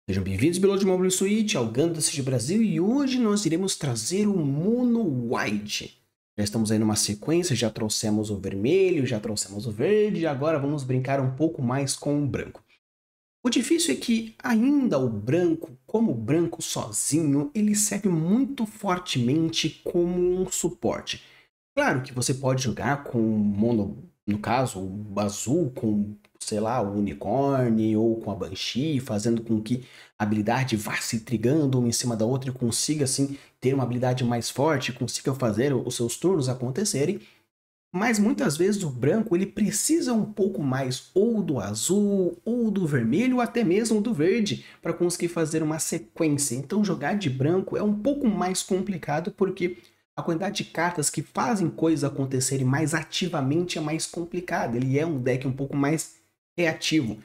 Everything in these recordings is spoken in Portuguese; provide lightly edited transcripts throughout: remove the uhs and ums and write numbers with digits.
Sejam bem-vindos, piloto de Mobile Suite, ao Ganda de Brasil, e hoje nós iremos trazer o Mono White. Já estamos aí numa sequência, já trouxemos o vermelho, já trouxemos o verde, e agora vamos brincar um pouco mais com o branco. O difícil é que ainda o branco, como o branco sozinho, ele serve muito fortemente como um suporte. Claro que você pode jogar com mono, no caso, o azul com, sei lá, o unicórnio ou com a Banshee, fazendo com que a habilidade vá se trigando uma em cima da outra e consiga, assim, ter uma habilidade mais forte, consiga fazer os seus turnos acontecerem. Mas muitas vezes o branco ele precisa um pouco mais ou do azul, ou do vermelho, ou até mesmo do verde, para conseguir fazer uma sequência. Então jogar de branco é um pouco mais complicado porque a quantidade de cartas que fazem coisas acontecerem mais ativamente é mais complicada. Ele é um deck um pouco mais reativo.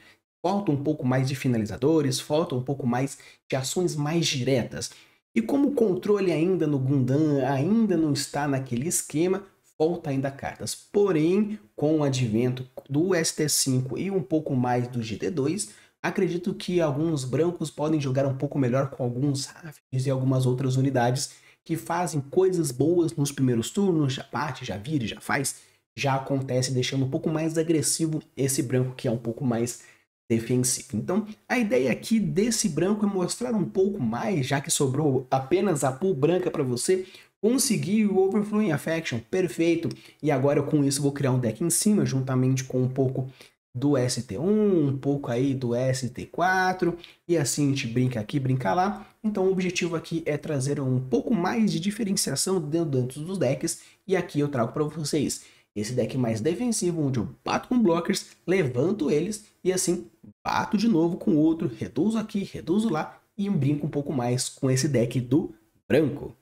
Falta um pouco mais de finalizadores, falta um pouco mais de ações mais diretas. E como o controle ainda no Gundam ainda não está naquele esquema, falta ainda cartas. Porém, com o advento do ST5 e um pouco mais do GT2, acredito que alguns brancos podem jogar um pouco melhor com alguns Rafts e algumas outras unidades que fazem coisas boas nos primeiros turnos, já bate, já vira, já faz, já acontece, deixando um pouco mais agressivo esse branco que é um pouco mais defensivo. Então, a ideia aqui desse branco é mostrar um pouco mais, já que sobrou apenas a pool branca para você, conseguir o Overflowing Affection, perfeito. E agora com isso vou criar um deck em cima, juntamente com um pouco do ST1, um pouco aí do ST4, e assim a gente brinca aqui, brinca lá. Então o objetivo aqui é trazer um pouco mais de diferenciação dentro dos decks, e aqui eu trago para vocês esse deck mais defensivo, onde eu bato com blockers, levanto eles, e assim bato de novo com outro, reduzo aqui, reduzo lá, e brinco um pouco mais com esse deck do branco.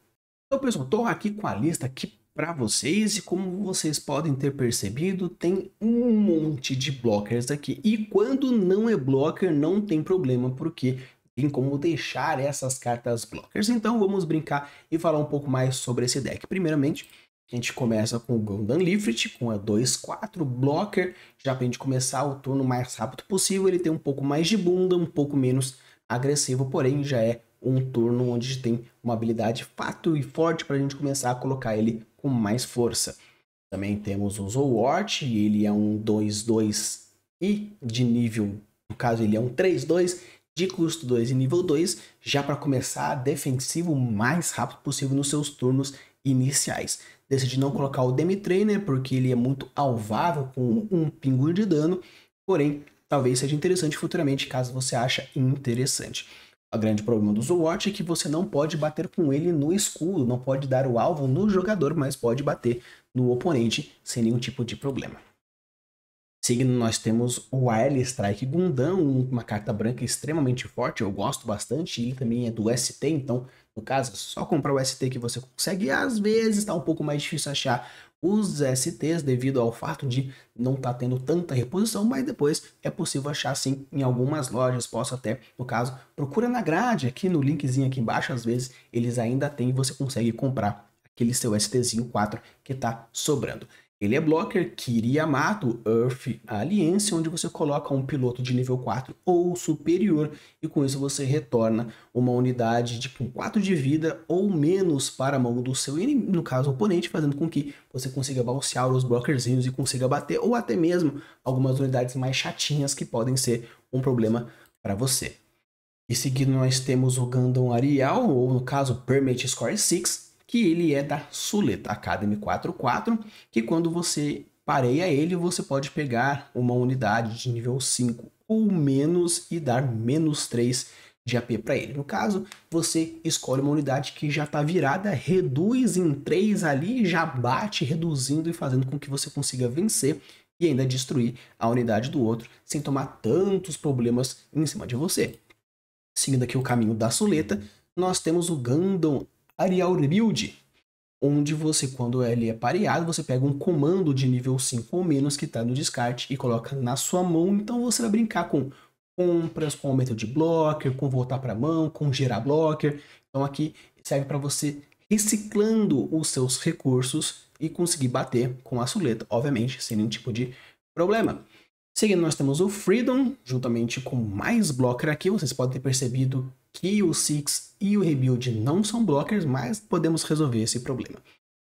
Então, pessoal, estou aqui com a lista aqui para vocês e como vocês podem ter percebido, tem um monte de blockers aqui. E quando não é blocker, não tem problema, porque tem como deixar essas cartas blockers. Então, vamos brincar e falar um pouco mais sobre esse deck. Primeiramente, a gente começa com o Gundam Lift, com a 2/4 blocker, já para a gente começar o turno mais rápido possível. Ele tem um pouco mais de bunda, um pouco menos agressivo, porém já é um turno onde tem uma habilidade fato e forte para a gente começar a colocar ele com mais força. Também temos o Zowort, ele é um 2/2 e de nível, no caso ele é um 3/2 de custo 2 e nível 2, já para começar defensivo o mais rápido possível nos seus turnos iniciais. Decidi não colocar o Demi Trainer porque ele é muito alvável com um pingo de dano, porém talvez seja interessante futuramente caso você ache interessante. O grande problema do Zowort é que você não pode bater com ele no escudo, não pode dar o alvo no jogador, mas pode bater no oponente sem nenhum tipo de problema. Seguindo, nós temos o Wily Strike Gundam, uma carta branca extremamente forte, eu gosto bastante, ele também é do ST, então, no caso, é só comprar o ST que você consegue, e às vezes está um pouco mais difícil achar os STs devido ao fato de não estar tendo tanta reposição, mas depois é possível achar sim em algumas lojas, posso até, no caso, procura na grade, aqui no linkzinho aqui embaixo, às vezes eles ainda têm e você consegue comprar aquele seu STzinho 4 que está sobrando. Ele é blocker Kiriyamato Earth Alliance, onde você coloca um piloto de nível 4 ou superior, e com isso você retorna uma unidade com 4 de vida ou menos para a mão do seu inimigo, no caso oponente, fazendo com que você consiga balsear os blockerzinhos e consiga bater, ou até mesmo algumas unidades mais chatinhas que podem ser um problema para você. E seguindo nós temos o Gundam Ariel, ou no caso Permit Score 6, que ele é da Suleta Academy 4/4, que quando você pareia ele, você pode pegar uma unidade de nível 5 ou menos e dar menos 3 de AP para ele. No caso, você escolhe uma unidade que já está virada, reduz em 3 ali, já bate reduzindo e fazendo com que você consiga vencer e ainda destruir a unidade do outro, sem tomar tantos problemas em cima de você. Seguindo aqui o caminho da Suleta, nós temos o Gundam Ariel Rebuild, onde você, quando ele é pareado, você pega um comando de nível 5 ou menos que está no descarte e coloca na sua mão. Então você vai brincar com compras, com aumento de blocker, com voltar para a mão, com gerar blocker. Então aqui serve para você reciclando os seus recursos e conseguir bater com a Suleta, obviamente, sem nenhum tipo de problema. Seguindo, nós temos o Freedom, juntamente com mais blocker aqui. Vocês podem ter percebido que o Six e o Rebuild não são blockers, mas podemos resolver esse problema.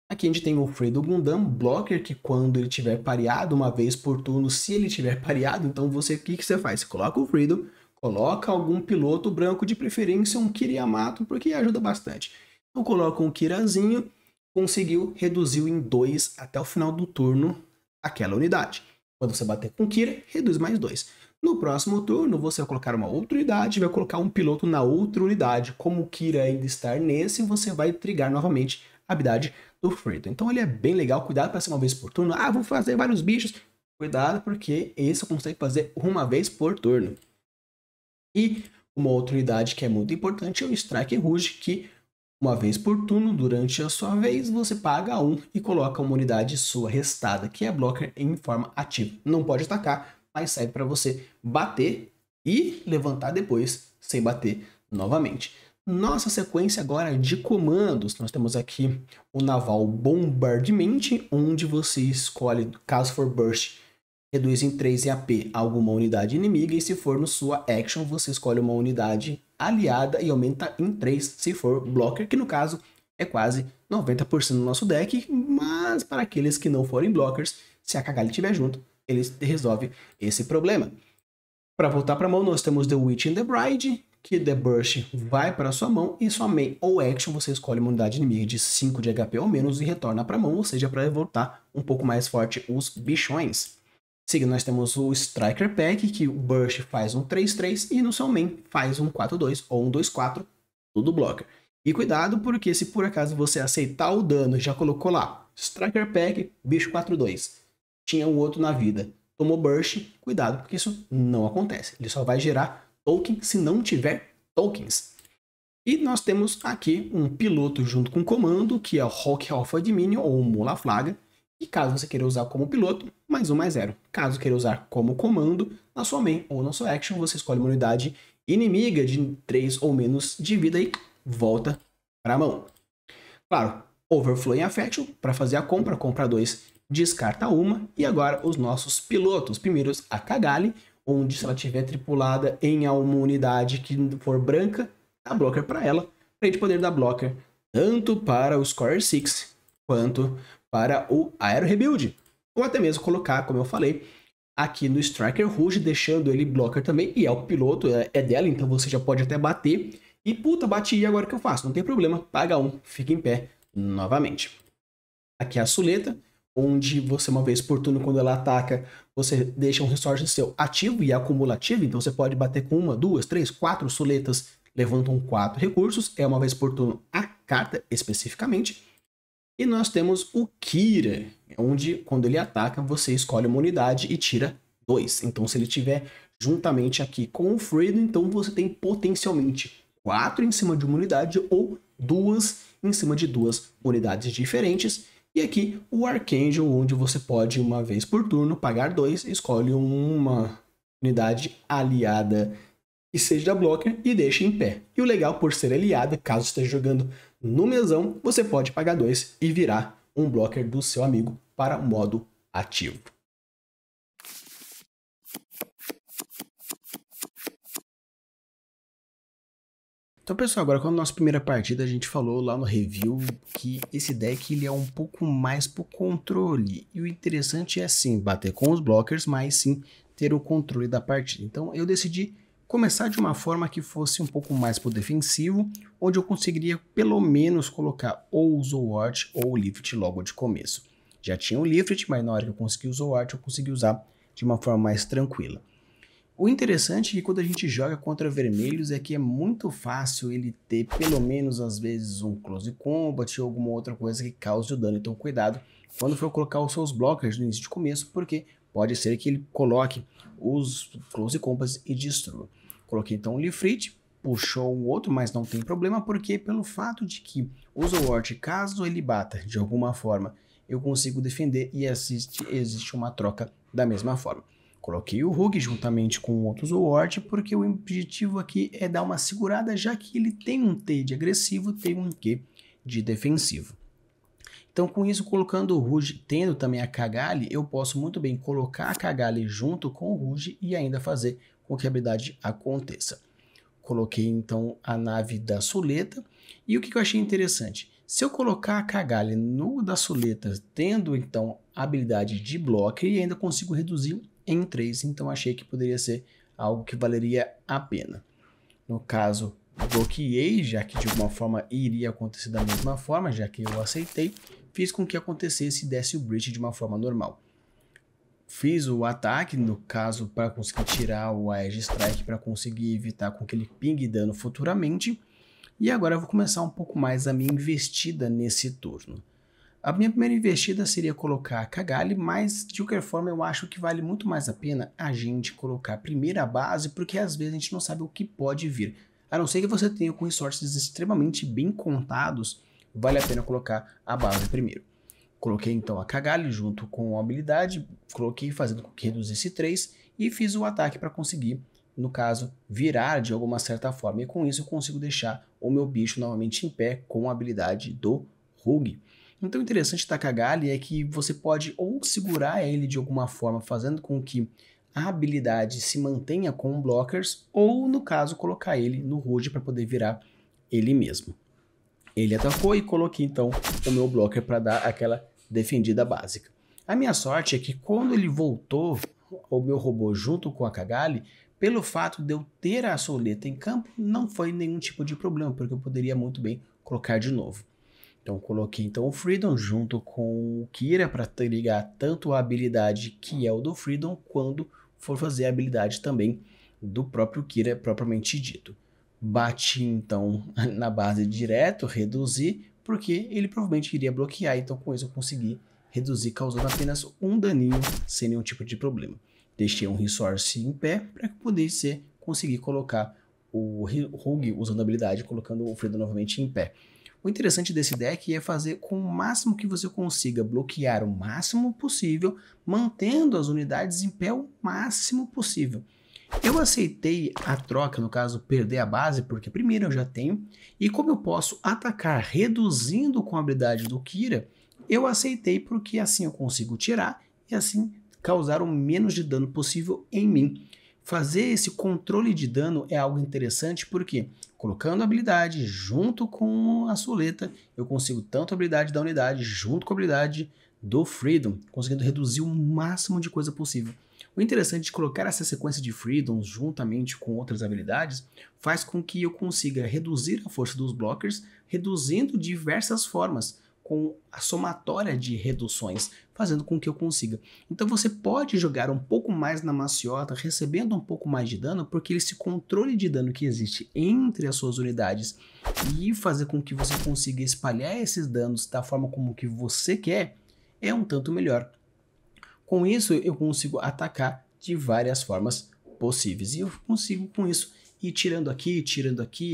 Aqui a gente tem o Freedom Gundam blocker, que quando ele tiver pareado uma vez por turno, se ele tiver pareado, então o que você faz? Você coloca o Freedom, coloca algum piloto branco, de preferência um Kira Yamato, porque ajuda bastante. Então coloca um Kirazinho, conseguiu reduzir em 2 até o final do turno aquela unidade. Quando você bater com Kira, reduz mais 2. No próximo turno, você vai colocar uma outra unidade, vai colocar um piloto na outra unidade. Como o Kira ainda está nesse, você vai trigar novamente a habilidade do Freedom. Então ele é bem legal, cuidado para ser uma vez por turno. Ah, vou fazer vários bichos. Cuidado, porque esse eu consigo fazer uma vez por turno. E uma outra unidade que é muito importante é o Strike Rouge, que uma vez por turno, durante a sua vez, você paga 1 e coloca uma unidade sua restada, que é blocker em forma ativa. Não pode atacar, mas serve para você bater e levantar depois, sem bater novamente. Nossa sequência agora de comandos, nós temos aqui o Naval Bombardment, onde você escolhe, caso for Burst, reduz em 3 em AP alguma unidade inimiga, e se for no sua action, você escolhe uma unidade aliada e aumenta em 3 se for blocker, que no caso é quase 90% do nosso deck, mas para aqueles que não forem blockers, se a Cagalli estiver junto, ele resolve esse problema. Para voltar para a mão, nós temos The Witch and the Bride, que The Burst vai para a sua mão, e sua main ou action você escolhe uma unidade inimiga de 5 de HP ou menos e retorna para a mão, ou seja, para voltar um pouco mais forte os bichões. Seguindo, nós temos o Striker Pack, que o Burst faz um 3-3 e no seu main faz um 4-2 ou um 2-4, tudo blocker. E cuidado, porque se por acaso você aceitar o dano, já colocou lá, Striker Pack, bicho 4-2, tinha um outro na vida, tomou Burst, cuidado, porque isso não acontece. Ele só vai gerar token se não tiver tokens. E nós temos aqui um piloto junto com comando, que é o Hawk Alpha Dominion, ou Mula Flaga. E caso você queira usar como piloto, mais 1, mais 0. Caso queira usar como comando, na sua main ou na sua action, você escolhe uma unidade inimiga de 3 ou menos de vida e volta para a mão. Claro, Overflow em Affection, para fazer a compra 2, descarta uma. E agora os nossos pilotos. Primeiros, a Cagalli, onde se ela tiver tripulada em uma unidade que for branca, dá blocker para ela, para a gente poder dar blocker tanto para o Scorer 6 quanto para o Aero Rebuild. Ou até mesmo colocar, como eu falei, aqui no Striker Rouge, deixando ele blocker também, e é o piloto, é dela, então você já pode até bater. E puta, bati, e agora o que eu faço? Não tem problema, paga 1, fica em pé novamente. Aqui é a Suleta, onde você, uma vez por turno, quando ela ataca, você deixa um resource seu ativo e acumulativo, então você pode bater com 1, 2, 3, 4 Suletas, levantam 4 recursos, é uma vez por turno a carta especificamente. E nós temos o Kira, onde quando ele ataca, você escolhe uma unidade e tira 2. Então se ele tiver juntamente aqui com o Freedom, então você tem potencialmente 4 em cima de uma unidade ou 2 em cima de 2 unidades diferentes. E aqui o Archangel, onde você pode, uma vez por turno, pagar 2, escolhe uma unidade aliada que seja blocker e deixa em pé. E o legal, por ser aliada, caso esteja jogando no mesão, você pode pagar 2 e virar um blocker do seu amigo para o modo ativo. Então, pessoal, agora com a nossa primeira partida, a gente falou lá no review que esse deck ele é um pouco mais pro controle. E o interessante é, sim, bater com os blockers, mas sim ter o controle da partida. Então, eu decidi começar de uma forma que fosse um pouco mais pro defensivo, onde eu conseguiria pelo menos colocar ou o Zowart ou o Lift logo de começo. Já tinha o Lift, mas na hora que eu consegui o Zowart, eu consegui usar de uma forma mais tranquila. O interessante é que quando a gente joga contra vermelhos é que é muito fácil ele ter pelo menos às vezes um close combat ou alguma outra coisa que cause o dano. Então cuidado quando for colocar os seus blockers no início de começo, porque pode ser que ele coloque os close combats e destrua. Coloquei então o Lifrit, puxou um outro, mas não tem problema, porque pelo fato de que o Zowart, caso ele bata de alguma forma, eu consigo defender e existe uma troca da mesma forma. Coloquei o Hug juntamente com outros Zowart, porque o objetivo aqui é dar uma segurada, já que ele tem um T de agressivo, tem um Q de defensivo. Então, com isso, colocando o Rouge, tendo também a Kagali, eu posso muito bem colocar a Kagali junto com o Rouge e ainda fazer com que a habilidade aconteça. Coloquei então a nave da Suleta, e o que eu achei interessante? Se eu colocar a Kagali no da Suleta, tendo então a habilidade de bloco, e ainda consigo reduzir em 3, então achei que poderia ser algo que valeria a pena. No caso, bloqueei, já que de alguma forma iria acontecer da mesma forma, já que eu aceitei, fiz com que acontecesse e desse o breach de uma forma normal. Fiz o ataque, no caso, para conseguir tirar o Aegis Strike, para conseguir evitar com que ele pingue dano futuramente. E agora eu vou começar um pouco mais a minha investida nesse turno. A minha primeira investida seria colocar a Kagali, mas de qualquer forma eu acho que vale muito mais a pena a gente colocar primeiro a base, porque às vezes a gente não sabe o que pode vir. A não ser que você tenha com resources extremamente bem contados, vale a pena colocar a base primeiro. Coloquei então a Kagali junto com a habilidade, coloquei fazendo com que reduzisse 3 e fiz o ataque para conseguir, no caso, virar de alguma certa forma. E com isso eu consigo deixar o meu bicho novamente em pé com a habilidade do Rogue. Então o interessante da Kagali é que você pode ou segurar ele de alguma forma, fazendo com que a habilidade se mantenha com blockers, ou no caso colocar ele no Rogue para poder virar ele mesmo. Ele atacou e coloquei então o meu blocker para dar aquela defendida básica. A minha sorte é que quando ele voltou, o meu robô junto com a Kagali, pelo fato de eu ter a Suleta em campo, não foi nenhum tipo de problema, porque eu poderia muito bem colocar de novo. Então coloquei então o Freedom junto com o Kira para ligar tanto a habilidade que é o do Freedom, quando for fazer a habilidade também do próprio Kira propriamente dito. Bati então na base direto, reduzi, porque ele provavelmente iria bloquear, então com isso eu consegui reduzir, causando apenas um daninho sem nenhum tipo de problema. Deixei um resource em pé para que pudesse conseguir colocar o Rogue usando a habilidade, colocando o Freedom novamente em pé. O interessante desse deck é fazer com o máximo que você consiga bloquear o máximo possível, mantendo as unidades em pé o máximo possível. Eu aceitei a troca, no caso, perder a base, porque primeiro eu já tenho, e como eu posso atacar reduzindo com a habilidade do Kira, eu aceitei porque assim eu consigo tirar e assim causar o menos de dano possível em mim. Fazer esse controle de dano é algo interessante porque, colocando a habilidade junto com a Suleta, eu consigo tanto a habilidade da unidade junto com a habilidade do Freedom, conseguindo reduzir o máximo de coisa possível. O interessante de colocar essa sequência de Freedoms juntamente com outras habilidades faz com que eu consiga reduzir a força dos blockers, reduzindo de diversas formas, com a somatória de reduções, fazendo com que eu consiga. Então você pode jogar um pouco mais na maciota, recebendo um pouco mais de dano, porque esse controle de dano que existe entre as suas unidades e fazer com que você consiga espalhar esses danos da forma como que você quer, é um tanto melhor. Com isso, eu consigo atacar de várias formas possíveis. E eu consigo, com isso, ir tirando aqui,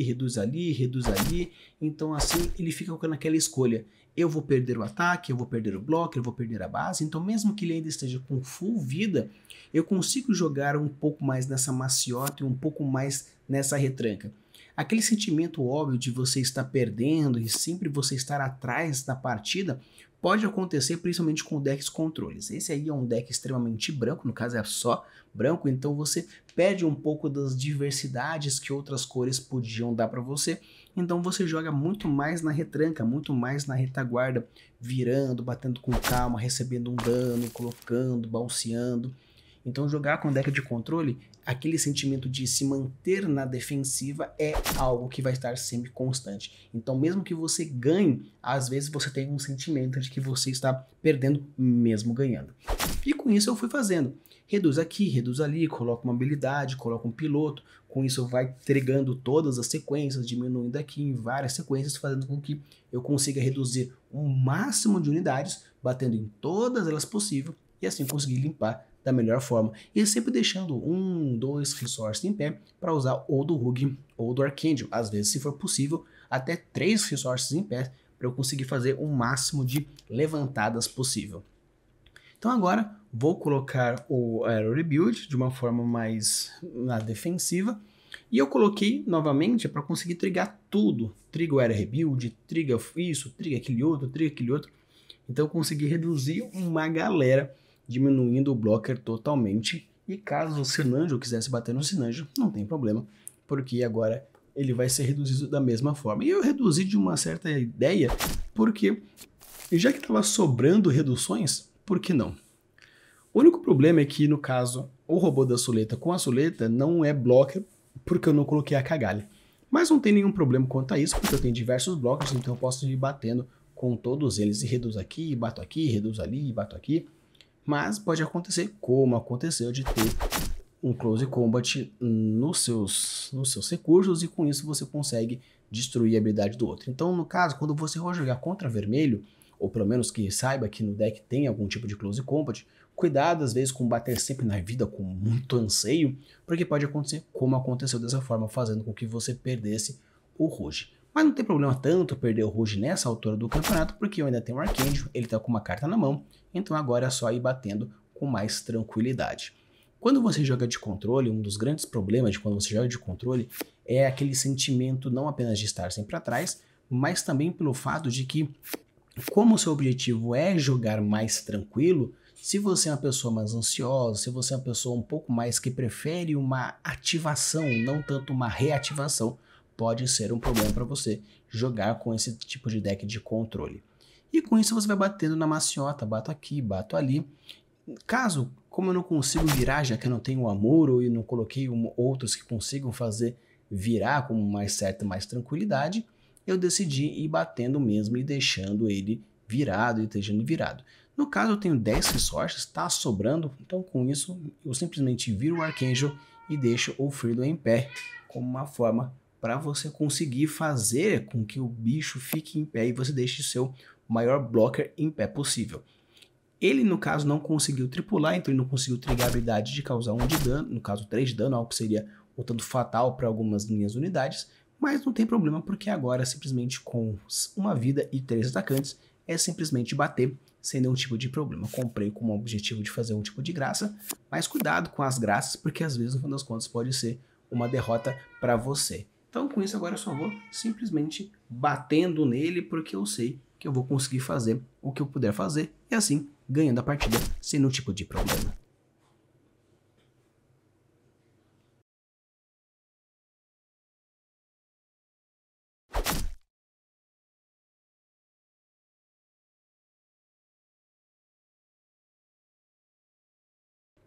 reduz ali. Então, assim, ele fica com aquela escolha. Eu vou perder o ataque, eu vou perder o bloco, eu vou perder a base. Então, mesmo que ele ainda esteja com full vida, eu consigo jogar um pouco mais nessa maciota e um pouco mais nessa retranca. Aquele sentimento óbvio de você estar perdendo e sempre você estar atrás da partida pode acontecer principalmente com decks controles. Esse aí é um deck extremamente branco, no caso é só branco, então você perde um pouco das diversidades que outras cores podiam dar para você. Então você joga muito mais na retranca, muito mais na retaguarda, virando, batendo com calma, recebendo um dano, colocando, balseando. Então jogar com deck de controle, aquele sentimento de se manter na defensiva é algo que vai estar sempre constante. Então mesmo que você ganhe, às vezes você tem um sentimento de que você está perdendo mesmo ganhando. E com isso eu fui fazendo. Reduz aqui, reduz ali, coloca uma habilidade, coloca um piloto. Com isso vai entregando todas as sequências, diminuindo aqui em várias sequências, fazendo com que eu consiga reduzir o máximo de unidades, batendo em todas elas possível e assim conseguir limpar da melhor forma, e sempre deixando 1, 2 resources em pé para usar ou do Rogue ou do Archangel, às vezes se for possível até 3 resources em pé para eu conseguir fazer o máximo de levantadas possível. Então agora vou colocar o Aero Rebuild de uma forma mais na defensiva, e eu coloquei novamente para conseguir trigar tudo, triga o Aero Rebuild, triga isso, triga aquele outro, Então eu consegui reduzir uma galera, diminuindo o blocker totalmente. E caso o Sinanjo quisesse bater no Sinanjo, não tem problema, porque agora ele vai ser reduzido da mesma forma. E eu reduzi de uma certa ideia, porque já que estava sobrando reduções, por que não? O único problema é que, no caso, o robô da Suleta com a Suleta não é blocker, porque eu não coloquei a Cagalha. Mas não tem nenhum problema quanto a isso, porque eu tenho diversos blockers, então eu posso ir batendo com todos eles. E reduzo aqui, bato aqui, reduzo ali, bato aqui. Mas pode acontecer, como aconteceu, de ter um Close Combat nos seus recursos, e com isso você consegue destruir a habilidade do outro. Então, no caso, quando você for jogar contra vermelho, ou pelo menos que saiba que no deck tem algum tipo de Close Combat, cuidado às vezes com bater sempre na vida com muito anseio, porque pode acontecer como aconteceu dessa forma, fazendo com que você perdesse o Rouge. Mas não tem problema tanto perder o Rouge nessa altura do campeonato, porque eu ainda tenho o Arcanjo, ele tá com uma carta na mão, então agora é só ir batendo com mais tranquilidade. Quando você joga de controle, um dos grandes problemas de quando você joga de controle é aquele sentimento não apenas de estar sempre atrás, mas também pelo fato de que, como o seu objetivo é jogar mais tranquilo, se você é uma pessoa mais ansiosa, se você é uma pessoa um pouco mais que prefere uma ativação, não tanto uma reativação, pode ser um problema para você jogar com esse tipo de deck de controle. E com isso você vai batendo na maciota, bato aqui, bato ali. Caso, como eu não consigo virar, já que eu não tenho o Amuro e não coloquei outros que consigam fazer virar com mais certa, mais tranquilidade, eu decidi ir batendo mesmo e deixando ele virado e deixando virado. No caso eu tenho 10 resources, tá sobrando, então com isso eu simplesmente viro o Archangel e deixo o Freedom em pé, como uma forma para você conseguir fazer com que o bicho fique em pé e você deixe o seu maior blocker em pé possível. Ele, no caso, não conseguiu tripular, então ele não conseguiu trigar a habilidade de causar 1 de dano, no caso 3 de dano, algo que seria um tanto fatal para algumas minhas unidades, mas não tem problema porque agora, simplesmente com uma vida e 3 atacantes, é simplesmente bater sem nenhum tipo de problema. Comprei com o objetivo de fazer um tipo de graça, mas cuidado com as graças, porque às vezes, no fim das contas, pode ser uma derrota para você. Então, com isso, agora eu só vou simplesmente batendo nele, porque eu sei que eu vou conseguir fazer o que eu puder fazer, e assim, ganhando a partida sem nenhum tipo de problema.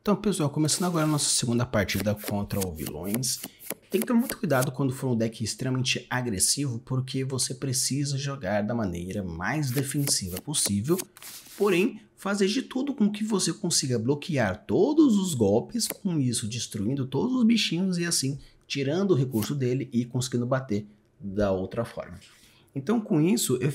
Então, pessoal, começando agora a nossa segunda partida contra o Vilões. Tem que ter muito cuidado quando for um deck extremamente agressivo, porque você precisa jogar da maneira mais defensiva possível, porém, fazer de tudo com que você consiga bloquear todos os golpes, com isso destruindo todos os bichinhos e assim, tirando o recurso dele e conseguindo bater da outra forma. Então, com isso, eu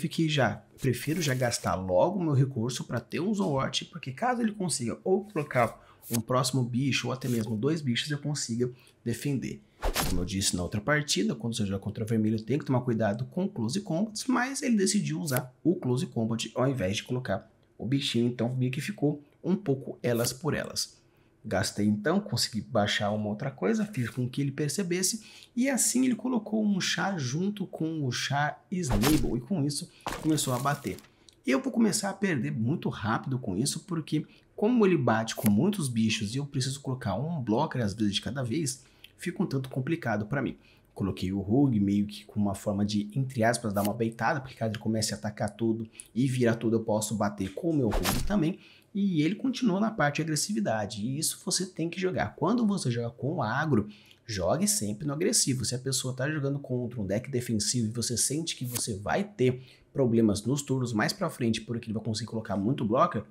prefiro já gastar logo o meu recurso para ter um Zoort, porque caso ele consiga ou colocar um próximo bicho ou até mesmo 2 bichos, eu consiga defender. Como eu disse na outra partida, quando você joga contra vermelho tem que tomar cuidado com Close Combats, mas ele decidiu usar o Close Combat ao invés de colocar o bichinho, então meio que ficou um pouco elas por elas. Gastei então, consegui baixar uma outra coisa, fiz com que ele percebesse, e assim ele colocou um char junto com o char Snable, e com isso começou a bater. Eu vou começar a perder muito rápido com isso, porque como ele bate com muitos bichos e eu preciso colocar um blocker às vezes de cada vez, fica um tanto complicado para mim. Coloquei o Rogue meio que com uma forma de, entre aspas, dar uma baitada, porque caso ele comece a atacar tudo e virar tudo, eu posso bater com o meu Rogue também. E ele continua na parte de agressividade, e isso você tem que jogar. Quando você joga com o agro, jogue sempre no agressivo. Se a pessoa está jogando contra um deck defensivo e você sente que você vai ter problemas nos turnos mais para frente, porque ele vai conseguir colocar muito blocker,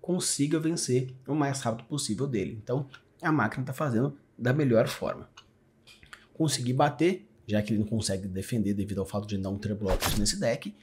consiga vencer o mais rápido possível dele. Então, a máquina está fazendo da melhor forma. Consegui bater, já que ele não consegue defender devido ao fato de não ter blockers nesse deck.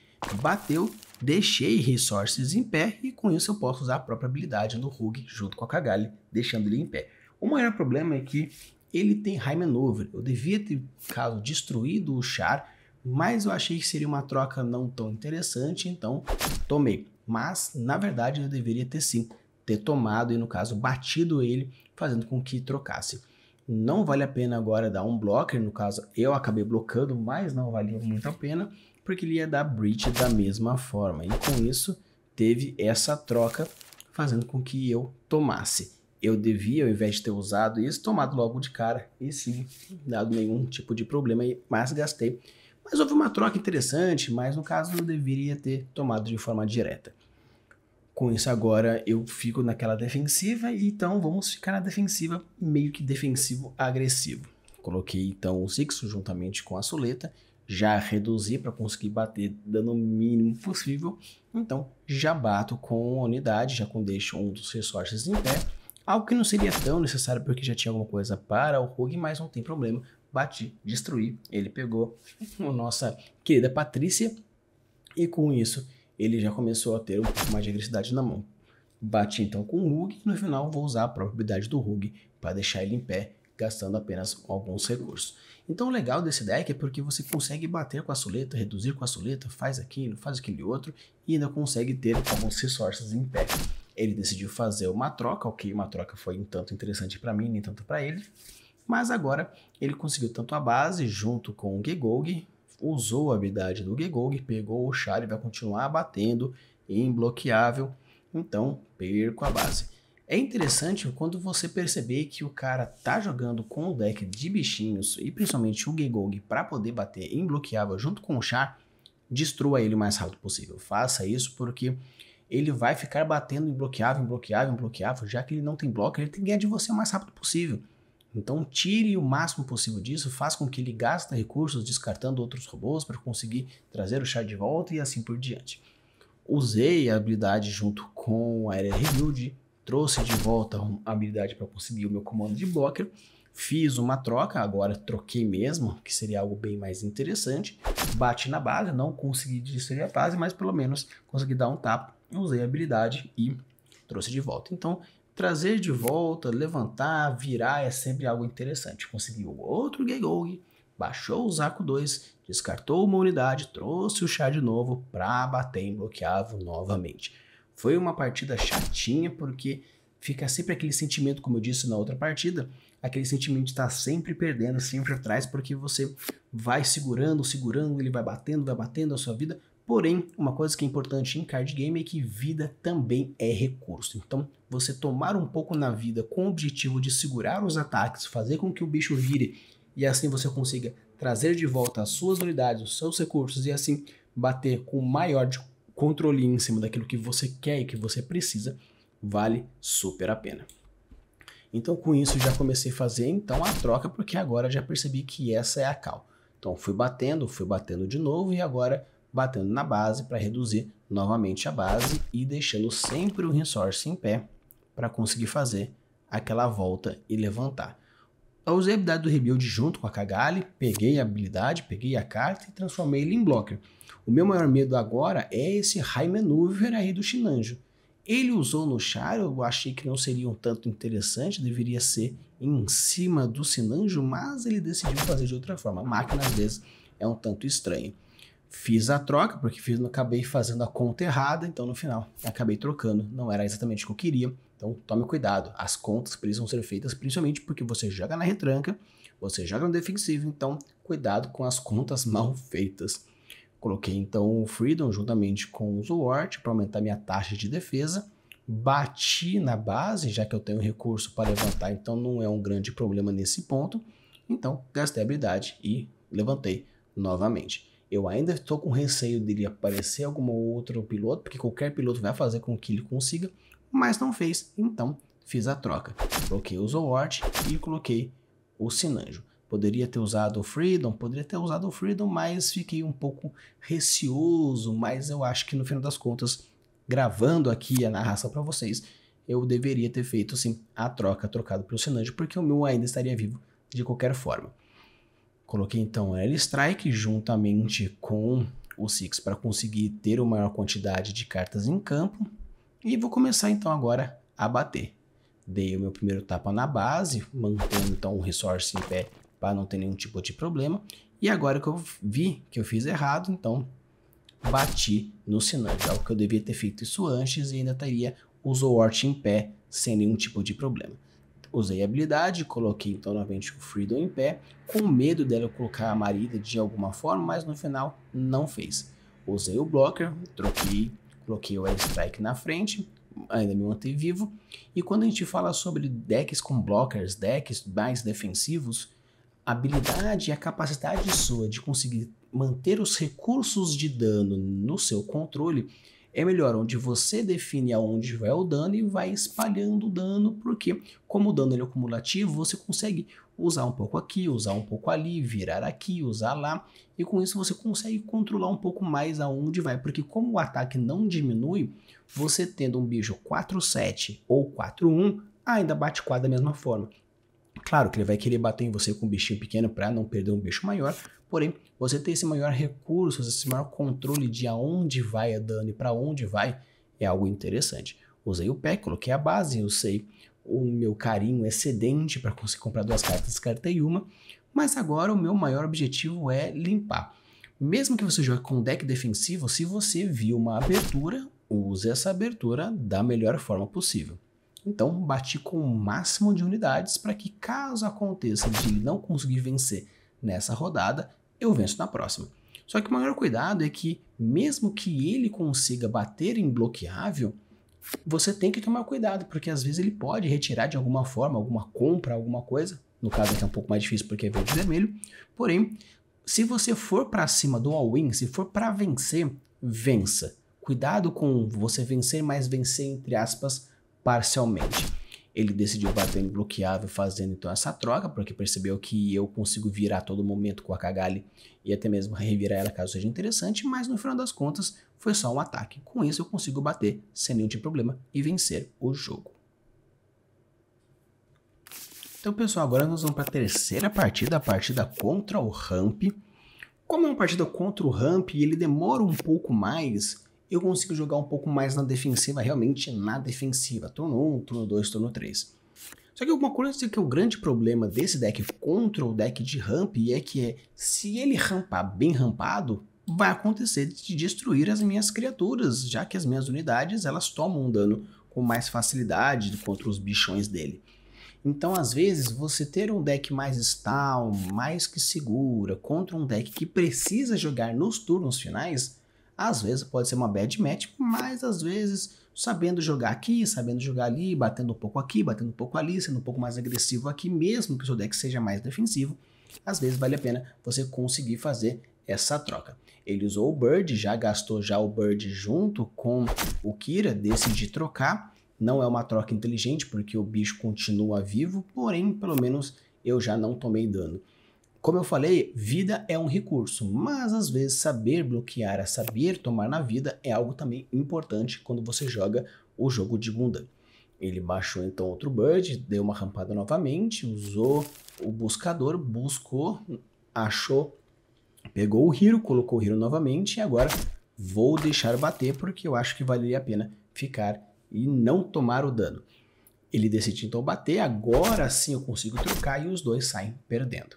Bateu, deixei resources em pé e com isso eu posso usar a própria habilidade no Rogue junto com a Cagalha, deixando ele em pé. O maior problema é que ele tem High Maneuver. Eu devia ter, caso, destruído o char, mas eu achei que seria uma troca não tão interessante, então tomei. Mas, na verdade, eu deveria ter sim, ter tomado e, no caso, batido ele, fazendo com que trocasse. Não vale a pena agora dar um blocker, no caso, eu acabei blocando, mas não valia muito a pena, porque ele ia dar breach da mesma forma. E com isso, teve essa troca, fazendo com que eu tomasse. Eu devia, ao invés de ter usado isso, tomado logo de cara, e sim, dado nenhum tipo de problema, mas gastei. Mas houve uma troca interessante, mas no caso eu deveria ter tomado de forma direta. Com isso agora eu fico naquela defensiva, então vamos ficar na defensiva, meio que defensivo-agressivo. Coloquei então o Sixo juntamente com a Suleta, já reduzi para conseguir bater dando o mínimo possível, então já bato com a unidade, já deixo um dos resources em pé, algo que não seria tão necessário porque já tinha alguma coisa para o Rogue, mas não tem problema, bati, destruí, ele pegou a nossa querida Patrícia e com isso ele já começou a ter um pouco mais de agressividade na mão. Bati então com o Rogue e no final vou usar a própria habilidade do Rogue para deixar ele em pé, gastando apenas alguns recursos. Então o legal desse deck é porque você consegue bater com a Suleta, reduzir com a Suleta, faz aquilo, faz aquele outro e ainda consegue ter alguns resources em pé. Ele decidiu fazer uma troca, ok, uma troca foi um tanto interessante para mim, nem tanto para ele, mas agora ele conseguiu tanto a base junto com o Gegog, usou a habilidade do Gegog, pegou o char e vai continuar batendo, imbloqueável, então perco a base. É interessante quando você perceber que o cara tá jogando com o deck de bichinhos e principalmente o Gegog para poder bater imbloqueável junto com o char, destrua ele o mais rápido possível. Faça isso porque ele vai ficar batendo imbloqueável, imbloqueável, imbloqueável, já que ele não tem bloco, ele tem que ganhar de você o mais rápido possível. Então tire o máximo possível disso, faça com que ele gaste recursos descartando outros robôs para conseguir trazer o char de volta e assim por diante. Usei a habilidade junto com a Aerial Rebuild, trouxe de volta a habilidade para conseguir o meu comando de blocker, fiz uma troca, agora troquei mesmo, que seria algo bem mais interessante, bati na base, não consegui destruir a base, mas pelo menos consegui dar um tapa, usei a habilidade e trouxe de volta. Então trazer de volta, levantar, virar é sempre algo interessante. Conseguiu outro Gegog, baixou o Zaku 2, descartou uma unidade, trouxe o char de novo para bater imbloqueável novamente. Foi uma partida chatinha porque fica sempre aquele sentimento, como eu disse na outra partida, aquele sentimento de estar sempre perdendo, sempre atrás, porque você vai segurando, ele vai batendo a sua vida. Porém, uma coisa que é importante em card game é que vida também é recurso. Então, você tomar um pouco na vida com o objetivo de segurar os ataques, fazer com que o bicho vire e assim você consiga trazer de volta as suas unidades, os seus recursos e assim bater com o maior controle em cima daquilo que você quer e que você precisa, vale super a pena. Então, com isso, já comecei a fazer então a troca, porque agora já percebi que essa é a cal. Então, fui batendo de novo e agora batendo na base para reduzir novamente a base e deixando sempre o resource em pé para conseguir fazer aquela volta e levantar. Eu usei a habilidade do Rebuild junto com a Kagali, peguei a habilidade, peguei a carta e transformei ele em blocker. O meu maior medo agora é esse High Maneuver aí do Shinanjo. Ele usou no char, eu achei que não seria um tanto interessante, deveria ser em cima do Shinanjo, mas ele decidiu fazer de outra forma. A máquina às vezes é um tanto estranha. Fiz a troca, porque acabei fazendo a conta errada, então no final acabei trocando, não era exatamente o que eu queria, então tome cuidado, as contas precisam ser feitas principalmente porque você joga na retranca, você joga no defensivo, então cuidado com as contas mal feitas. Coloquei então o Freedom juntamente com o Zwart para aumentar minha taxa de defesa, bati na base, já que eu tenho recurso para levantar, então não é um grande problema nesse ponto, então gastei a habilidade e levantei novamente. Eu ainda estou com receio dele aparecer algum outro piloto, porque qualquer piloto vai fazer com que ele consiga, mas não fez, então fiz a troca. Coloquei o Zwart e coloquei o Shinanjo. Poderia ter usado o Freedom, mas fiquei um pouco receoso, mas eu acho que no final das contas, gravando aqui a narração para vocês, eu deveria ter feito sim a troca, trocado pelo Shinanjo, porque o meu ainda estaria vivo de qualquer forma. Coloquei então a L-Strike juntamente com o Six para conseguir ter uma maior quantidade de cartas em campo. E vou começar então agora a bater. Dei o meu primeiro tapa na base, mantendo então o resource em pé para não ter nenhum tipo de problema. E agora que eu vi que eu fiz errado, então bati no Shinanjo. Algo que eu devia ter feito isso antes e ainda teria o Zwart em pé sem nenhum tipo de problema. Usei a habilidade, coloquei então novamente o Freedom em pé, com medo dela colocar a Marida de alguma forma, mas no final não fez. Usei o Blocker, troquei, bloqueei o Airstrike na frente, ainda me mantém vivo. E quando a gente fala sobre decks com blockers, decks mais defensivos, a habilidade e a capacidade sua de conseguir manter os recursos de dano no seu controle é melhor, onde você define aonde vai o dano e vai espalhando o dano, porque como o dano ele é acumulativo, você consegue usar um pouco aqui, usar um pouco ali, virar aqui, usar lá, e com isso você consegue controlar um pouco mais aonde vai, porque como o ataque não diminui, você tendo um bicho 4-7 ou 4-1, ainda bate quadra da mesma forma. Claro que ele vai querer bater em você com um bichinho pequeno para não perder um bicho maior, porém, você ter esse maior recurso, esse maior controle de aonde vai a dano e para onde vai, é algo interessante. Usei o pack, coloquei a base, usei o meu carinho excedente para conseguir comprar 2 cartas, descartei uma, mas agora o meu maior objetivo é limpar. Mesmo que você jogue com um deck defensivo, se você viu uma abertura, use essa abertura da melhor forma possível. Então, bati com o máximo de unidades para que, caso aconteça de não conseguir vencer nessa rodada, eu venço na próxima. Só que o maior cuidado é que, mesmo que ele consiga bater em bloqueável, você tem que tomar cuidado, porque às vezes ele pode retirar de alguma forma, alguma compra, alguma coisa. No caso aqui é um pouco mais difícil porque é verde e vermelho. Porém, se você for para cima do all-in, se for para vencer, vença. Cuidado com você vencer, mas vencer entre aspas parcialmente. Ele decidiu bater em bloqueável fazendo então essa troca, porque percebeu que eu consigo virar a todo momento com a Kagali e até mesmo revirar ela caso seja interessante, mas no final das contas foi só um ataque. Com isso eu consigo bater sem nenhum tipo de problema e vencer o jogo. Então pessoal, agora nós vamos para a terceira partida, a partida contra o Ramp. Como é uma partida contra o Ramp e ele demora um pouco mais, eu consigo jogar um pouco mais na defensiva, realmente na defensiva. Turno 1, turno 2, turno 3. Só que alguma coisa é que o grande problema desse deck contra o deck de ramp é que se ele rampar bem rampado, vai acontecer de destruir as minhas criaturas, já que as minhas unidades elas tomam um dano com mais facilidade contra os bichões dele. Então, às vezes, você ter um deck mais stall, mais que segura, contra um deck que precisa jogar nos turnos finais, às vezes pode ser uma bad match, mas às vezes sabendo jogar aqui, sabendo jogar ali, batendo um pouco aqui, batendo um pouco ali, sendo um pouco mais agressivo aqui, mesmo que o seu deck seja mais defensivo, às vezes vale a pena você conseguir fazer essa troca. Ele usou o Bird, já gastou já o Bird junto com o Kira, decidi trocar. Não é uma troca inteligente porque o bicho continua vivo, porém pelo menos eu já não tomei dano. Como eu falei, vida é um recurso, mas às vezes saber bloquear, saber tomar na vida é algo também importante quando você joga o jogo de Gundam. Ele baixou então outro Bird, deu uma rampada novamente, usou o buscador, buscou, achou, pegou o Hero, colocou o Hero novamente e agora vou deixar bater porque eu acho que valeria a pena ficar e não tomar o dano. Ele decide então bater, agora sim eu consigo trocar e os dois saem perdendo.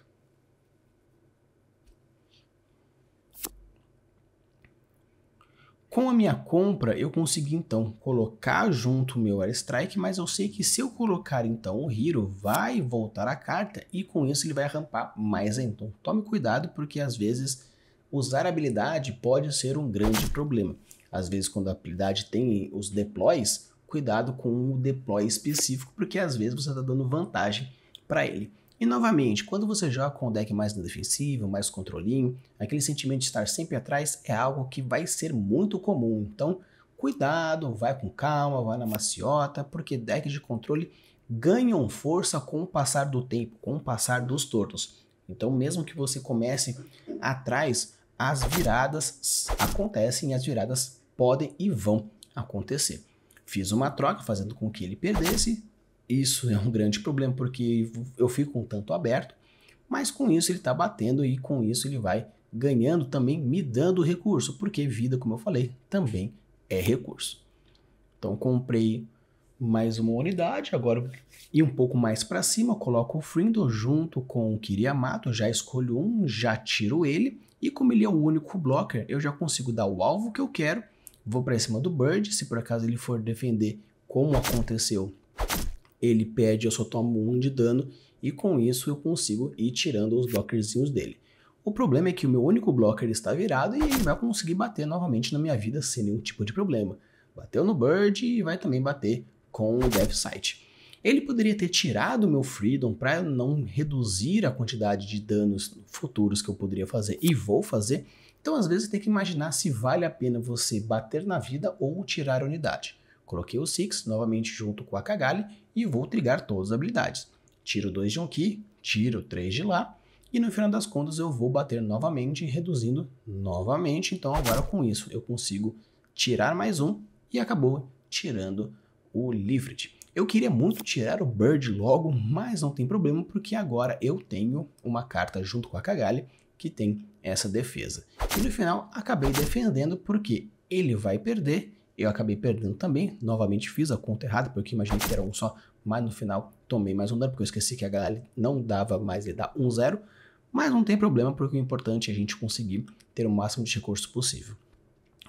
Com a minha compra, eu consegui então colocar junto o meu Airstrike, mas eu sei que se eu colocar então o Hero, vai voltar a carta e com isso ele vai rampar mais ainda. Então tome cuidado porque às vezes usar a habilidade pode ser um grande problema. Às vezes quando a habilidade tem os deploys, cuidado com o deploy específico porque às vezes você está dando vantagem para ele. E novamente, quando você joga com o deck mais na defensiva, mais controlinho, aquele sentimento de estar sempre atrás é algo que vai ser muito comum. Então, cuidado, vai com calma, vai na maciota, porque decks de controle ganham força com o passar do tempo, com o passar dos turnos. Então, mesmo que você comece atrás, as viradas acontecem e as viradas podem e vão acontecer. Fiz uma troca fazendo com que ele perdesse. Isso é um grande problema porque eu fico um tanto aberto, mas com isso ele está batendo e com isso ele vai ganhando também, me dando recurso, porque vida, como eu falei, também é recurso. Então comprei mais uma unidade, agora e um pouco mais para cima, coloco o Frindo junto com o Kiriyamato, já escolho um, já tiro ele, e como ele é o único blocker, eu já consigo dar o alvo que eu quero, vou para cima do Bird, se por acaso ele for defender como aconteceu, ele perde, eu só tomo 1 de dano e com isso eu consigo ir tirando os blockerzinhos dele. O problema é que o meu único blocker está virado e ele vai conseguir bater novamente na minha vida sem nenhum tipo de problema. Bateu no Bird e vai também bater com o Death Sight. Ele poderia ter tirado o meu Freedom para não reduzir a quantidade de danos futuros que eu poderia fazer e vou fazer. Então às vezes tem que imaginar se vale a pena você bater na vida ou tirar a unidade. Coloquei o Six novamente junto com a Kagali e vou trigar todas as habilidades. Tiro 2 de um Ki, tiro 3 de lá. E no final das contas eu vou bater novamente, reduzindo novamente. Então agora com isso eu consigo tirar mais um e acabou tirando o Lifrit. Eu queria muito tirar o Bird logo, mas não tem problema porque agora eu tenho uma carta junto com a Kagali que tem essa defesa. E no final acabei defendendo porque ele vai perder, eu acabei perdendo também. Novamente fiz a conta errada porque imaginei que era um só, mas no final tomei mais um dano porque eu esqueci que a Kagali não dava mais, ele dá 1-0. Mas não tem problema, porque o importante é a gente conseguir ter o máximo de recursos possível.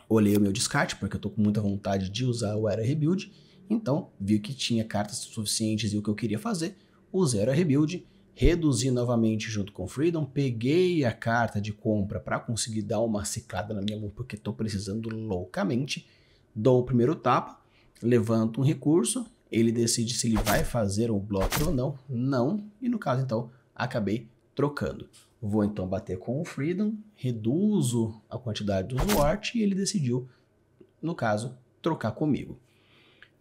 Olhei o meu descarte, porque eu tô com muita vontade de usar o Era Rebuild, então vi que tinha cartas suficientes e o que eu queria fazer, usei o Era Rebuild, reduzi novamente junto com o Freedom, peguei a carta de compra para conseguir dar uma ciclada na minha mão, porque tô precisando loucamente, dou o primeiro tapa, levanto um recurso, ele decide se ele vai fazer um bloco ou não, e no caso então acabei trocando. Vou então bater com o Freedom, reduzo a quantidade do Zwart e ele decidiu, no caso, trocar comigo.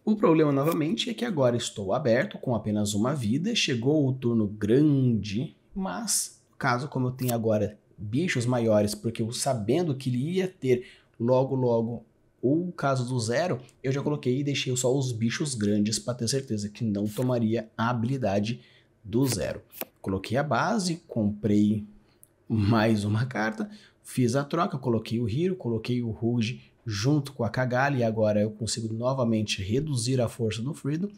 O problema novamente é que agora estou aberto com apenas uma vida, chegou o turno grande, mas caso como eu tenho agora bichos maiores, porque eu sabendo que ele ia ter logo o caso do 0, eu já coloquei e deixei só os bichos grandes para ter certeza que não tomaria a habilidade do 0. Coloquei a base, comprei mais uma carta, fiz a troca, coloquei o Hero, coloquei o Rouge junto com a Kagali e agora eu consigo novamente reduzir a força do Freedom.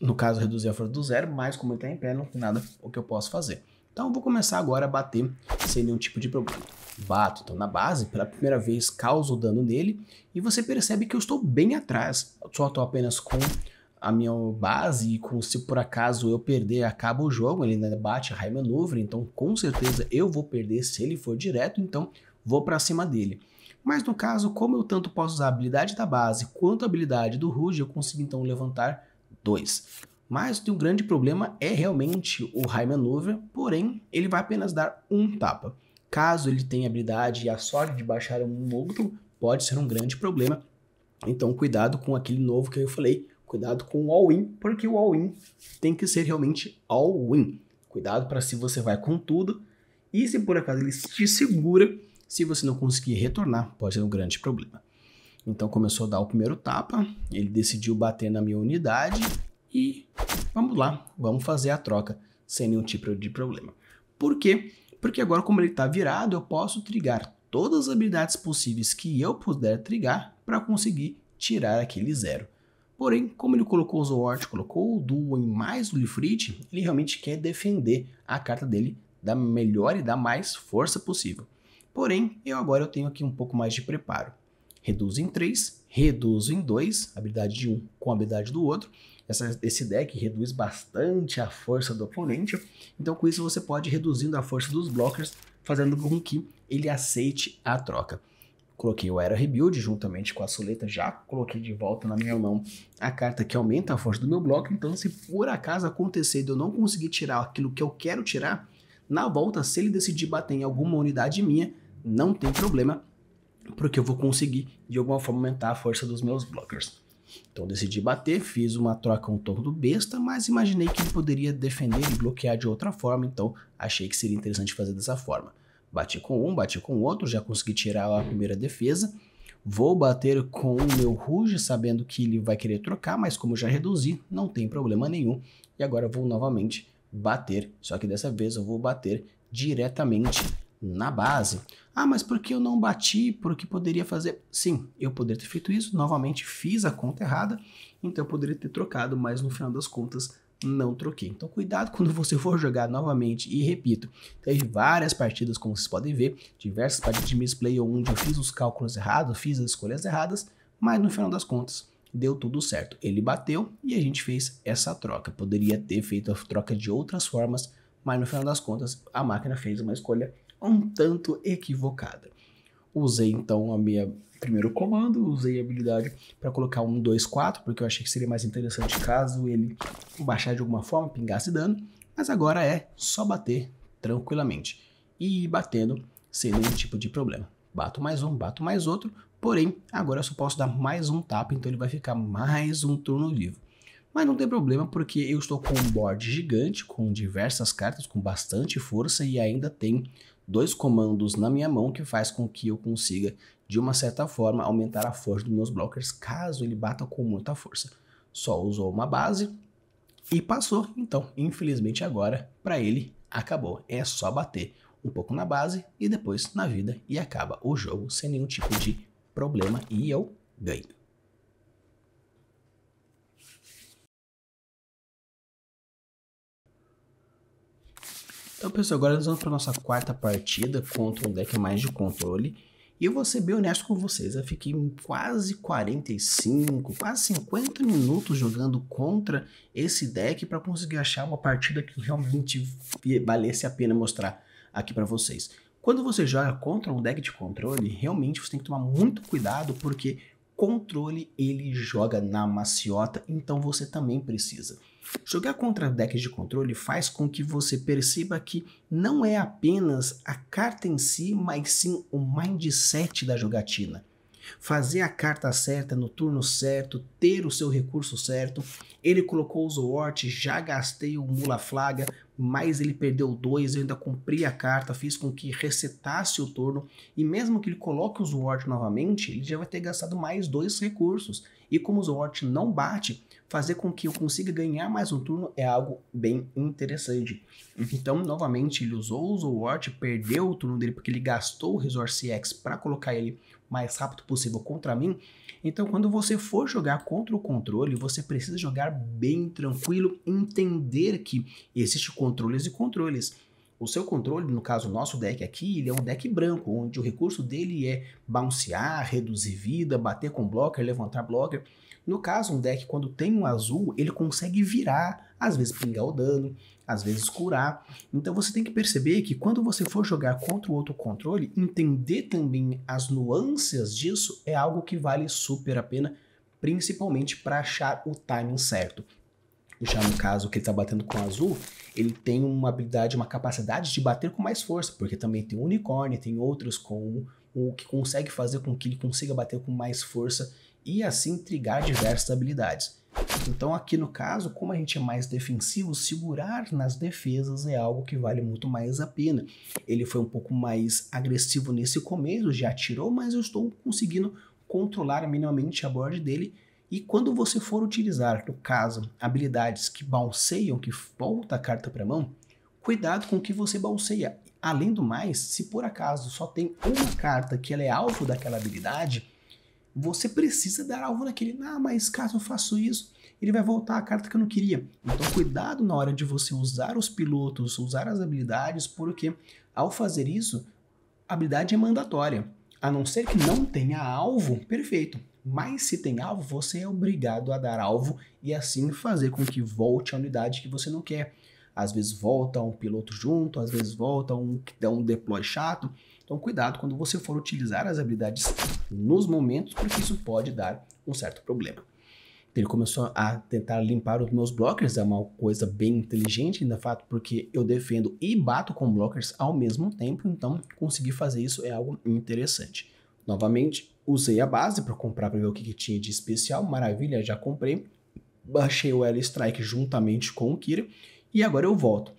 No caso, reduzir a força do 0, mas como ele está em pé, não tem nada o que eu posso fazer. Então eu vou começar agora a bater sem nenhum tipo de problema. Bato então na base, pela primeira vez causo dano nele e você percebe que eu estou bem atrás. Eu só estou apenas com a minha base e se por acaso eu perder, acaba o jogo, ele ainda bate a High Maneuver, então com certeza eu vou perder se ele for direto, então vou para cima dele. Mas no caso, como eu tanto posso usar a habilidade da base quanto a habilidade do Rouge, eu consigo então levantar 2. Mas o grande problema é realmente o High Maneuver, porém ele vai apenas dar um tapa. Caso ele tenha habilidade e a sorte de baixar um outro, pode ser um grande problema. Então cuidado com aquele novo que eu falei, cuidado com o all-in, porque o all-in tem que ser realmente all-in. Cuidado para se você vai com tudo e se por acaso ele te segura, se você não conseguir retornar, pode ser um grande problema. Então começou a dar o primeiro tapa, ele decidiu bater na minha unidade e vamos lá, vamos fazer a troca sem nenhum tipo de problema. Por quê? Porque agora como ele está virado, eu posso trigar todas as habilidades possíveis que eu puder trigar para conseguir tirar aquele 0. Porém, como ele colocou o Zwart, colocou o Duo e mais o Lifrit, ele realmente quer defender a carta dele da melhor e da mais força possível. Porém, eu tenho aqui um pouco mais de preparo. Reduzo em 3, reduzo em 2, habilidade de um com a habilidade do outro. Esse deck reduz bastante a força do oponente, então com isso você pode ir reduzindo a força dos blockers, fazendo com que ele aceite a troca. Coloquei o Era Rebuild juntamente com a Soleta, já coloquei de volta na minha mão a carta que aumenta a força do meu bloco, então se por acaso acontecer de eu não conseguir tirar aquilo que eu quero tirar, na volta se ele decidir bater em alguma unidade minha, não tem problema, porque eu vou conseguir de alguma forma aumentar a força dos meus blockers. Então decidi bater, fiz uma troca um torno besta, mas imaginei que ele poderia defender e bloquear de outra forma, então achei que seria interessante fazer dessa forma. Bati com um, bati com o outro, já consegui tirar a primeira defesa. Vou bater com o meu Rouge, sabendo que ele vai querer trocar, mas como eu já reduzi, não tem problema nenhum. E agora vou novamente bater, só que dessa vez eu vou bater diretamente na base. Ah, mas por que eu não bati? Por que poderia fazer? Sim, eu poderia ter feito isso, novamente fiz a conta errada, então eu poderia ter trocado, mas no final das contas não troquei. Então cuidado quando você for jogar novamente, e repito, teve várias partidas, como vocês podem ver, diversas partidas de misplay onde eu fiz os cálculos errados, fiz as escolhas erradas, mas no final das contas deu tudo certo. Ele bateu e a gente fez essa troca. Poderia ter feito a troca de outras formas, mas no final das contas a máquina fez uma escolha um tanto equivocada. Usei então a minha primeiro comando, usei a habilidade para colocar 1, 2, 4, porque eu achei que seria mais interessante caso ele baixar de alguma forma, pingasse dano, mas agora é só bater tranquilamente e ir batendo sem nenhum tipo de problema. Bato mais um, bato mais outro, porém agora eu só posso dar mais um tapa, então ele vai ficar mais um turno vivo. Mas não tem problema porque eu estou com um board gigante, com diversas cartas, com bastante força e ainda tem 2 comandos na minha mão que faz com que eu consiga, de uma certa forma, aumentar a força dos meus blockers caso ele bata com muita força. Só usou uma base e passou, então infelizmente agora para ele acabou. É só bater um pouco na base e depois na vida e acaba o jogo sem nenhum tipo de problema e eu ganho. Então, pessoal, agora nós vamos para nossa quarta partida contra um deck mais de controle. E eu vou ser bem honesto com vocês, eu fiquei quase 45, quase 50 minutos jogando contra esse deck para conseguir achar uma partida que realmente valesse a pena mostrar aqui para vocês. Quando você joga contra um deck de controle, realmente você tem que tomar muito cuidado porque controle ele joga na maciota, então você também precisa. Jogar contra decks de controle faz com que você perceba que não é apenas a carta em si, mas sim o mindset da jogatina. Fazer a carta certa no turno certo, ter o seu recurso certo. Ele colocou o Zwart, já gastei o Mula Flaga, mas ele perdeu 2, eu ainda cumpri a carta, fiz com que resetasse o turno, e mesmo que ele coloque o Zwart novamente, ele já vai ter gastado mais 2 recursos. E como o Zwart não bate, fazer com que eu consiga ganhar mais um turno é algo bem interessante. Então, novamente, ele usou o Zwart, perdeu o turno dele porque ele gastou o Resource X para colocar ele o mais rápido possível contra mim. Então, quando você for jogar contra o controle, você precisa jogar bem tranquilo, entender que existem controles e controles. O seu controle, no caso o nosso deck aqui, ele é um deck branco, onde o recurso dele é bouncear, reduzir vida, bater com blocker, levantar blocker. No caso, um deck quando tem um azul, ele consegue virar, às vezes pingar o dano, às vezes curar. Então você tem que perceber que quando você for jogar contra o outro controle, entender também as nuances disso é algo que vale super a pena, principalmente para achar o timing certo. Já no caso que ele está batendo com azul, ele tem uma habilidade, uma capacidade de bater com mais força, porque também tem o unicórnio, tem outros com o que consegue fazer com que ele consiga bater com mais força e assim trigar diversas habilidades. Então aqui no caso, como a gente é mais defensivo, segurar nas defesas é algo que vale muito mais a pena. Ele foi um pouco mais agressivo nesse começo, já atirou, mas eu estou conseguindo controlar minimamente a board dele. E quando você for utilizar, no caso, habilidades que bounceiam, que volta a carta para a mão, cuidado com o que você bounceia. Além do mais, se por acaso só tem uma carta que ela é alvo daquela habilidade, você precisa dar alvo naquele. Ah, mas caso eu faça isso, ele vai voltar a carta que eu não queria. Então cuidado na hora de você usar os pilotos, usar as habilidades, porque ao fazer isso, a habilidade é mandatória. A não ser que não tenha alvo, perfeito. Mas se tem alvo, você é obrigado a dar alvo e assim fazer com que volte a unidade que você não quer. Às vezes volta um piloto junto, às vezes volta um que dá um deploy chato. Então cuidado quando você for utilizar as habilidades nos momentos, porque isso pode dar um certo problema. Ele começou a tentar limpar os meus blockers, é uma coisa bem inteligente, ainda fato porque eu defendo e bato com blockers ao mesmo tempo, então conseguir fazer isso é algo interessante. Novamente, usei a base para comprar para ver o que tinha de especial, maravilha, já comprei. Baixei o L-Strike juntamente com o Kira e agora eu volto.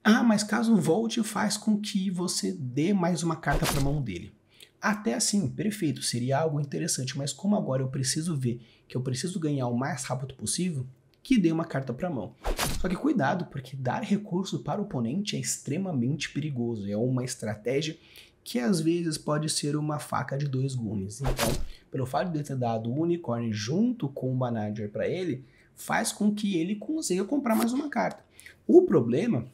Ah, mas caso volte, faz com que você dê mais uma carta para a mão dele. Até assim, perfeito, seria algo interessante, mas como agora eu preciso ver que eu preciso ganhar o mais rápido possível, que dê uma carta para a mão. Só que cuidado, porque dar recurso para o oponente é extremamente perigoso, é uma estratégia que às vezes pode ser uma faca de dois gumes. Então, pelo fato de ter dado o unicórnio junto com o Manager para ele, faz com que ele consiga comprar mais uma carta. O problema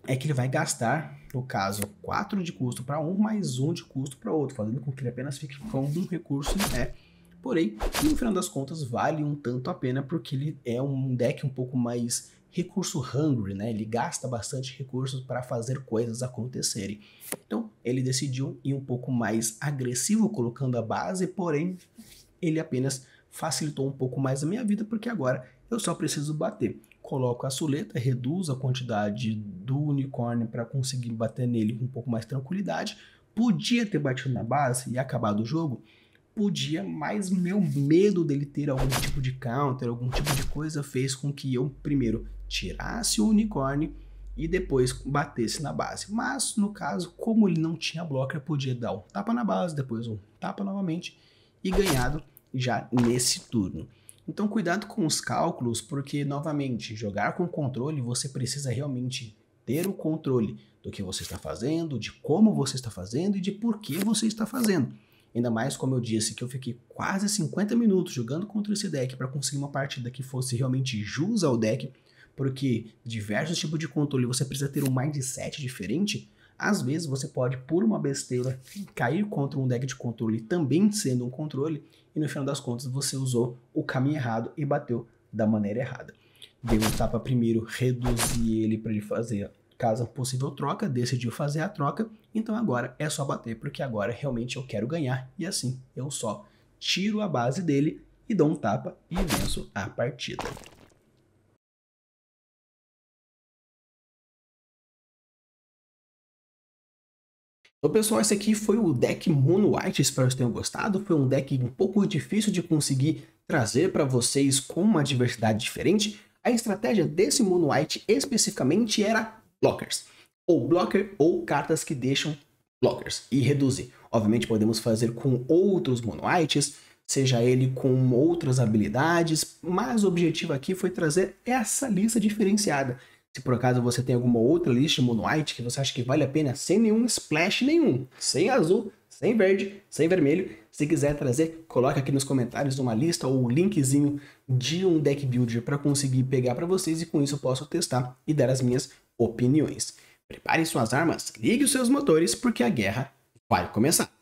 é que ele vai gastar, no caso, 4 de custo para um, mais 1 de custo para outro, fazendo com que ele apenas fique com um recurso em pé. Porém, no final das contas, vale um tanto a pena, porque ele é um deck um pouco mais recurso hungry, né? Ele gasta bastante recursos para fazer coisas acontecerem. Então, ele decidiu ir um pouco mais agressivo colocando a base, porém, ele apenas facilitou um pouco mais a minha vida, porque agora eu só preciso bater. Coloco a suleta, reduzo a quantidade do unicórnio para conseguir bater nele com um pouco mais tranquilidade. Podia ter batido na base e acabado o jogo? Podia, mas meu medo dele ter algum tipo de counter, algum tipo de coisa, fez com que eu primeiro tirasse o unicórnio e depois batesse na base. Mas, no caso, como ele não tinha blocker, podia dar um tapa na base, depois um tapa novamente e ganhado já nesse turno. Então cuidado com os cálculos, porque novamente, jogar com controle, você precisa realmente ter o controle do que você está fazendo, de como você está fazendo e de por que você está fazendo. Ainda mais, como eu disse, que eu fiquei quase 50 minutos jogando contra esse deck para conseguir uma partida que fosse realmente jus ao deck, porque diversos tipos de controle você precisa ter um mindset diferente. Às vezes você pode, por uma besteira, cair contra um deck de controle também sendo um controle, e no final das contas você usou o caminho errado e bateu da maneira errada. Dei um tapa primeiro, reduzi ele para ele fazer, caso possível, troca, decidiu fazer a troca, então agora é só bater, porque agora realmente eu quero ganhar, e assim eu só tiro a base dele e dou um tapa e venço a partida. Então, pessoal, esse aqui foi o deck Mono White, espero que vocês tenham gostado. Foi um deck um pouco difícil de conseguir trazer para vocês com uma diversidade diferente. A estratégia desse Mono White especificamente era blockers, ou blocker ou cartas que deixam blockers, e reduzir. Obviamente podemos fazer com outros Mono Whites, seja ele com outras habilidades, mas o objetivo aqui foi trazer essa lista diferenciada. Se por acaso você tem alguma outra lista de Mono White que você acha que vale a pena, sem nenhum splash nenhum, sem azul, sem verde, sem vermelho, se quiser trazer, coloca aqui nos comentários uma lista ou um linkzinho de um deck builder para conseguir pegar para vocês, e com isso eu posso testar e dar as minhas opiniões. Preparem suas armas, ligue os seus motores, porque a guerra vai começar.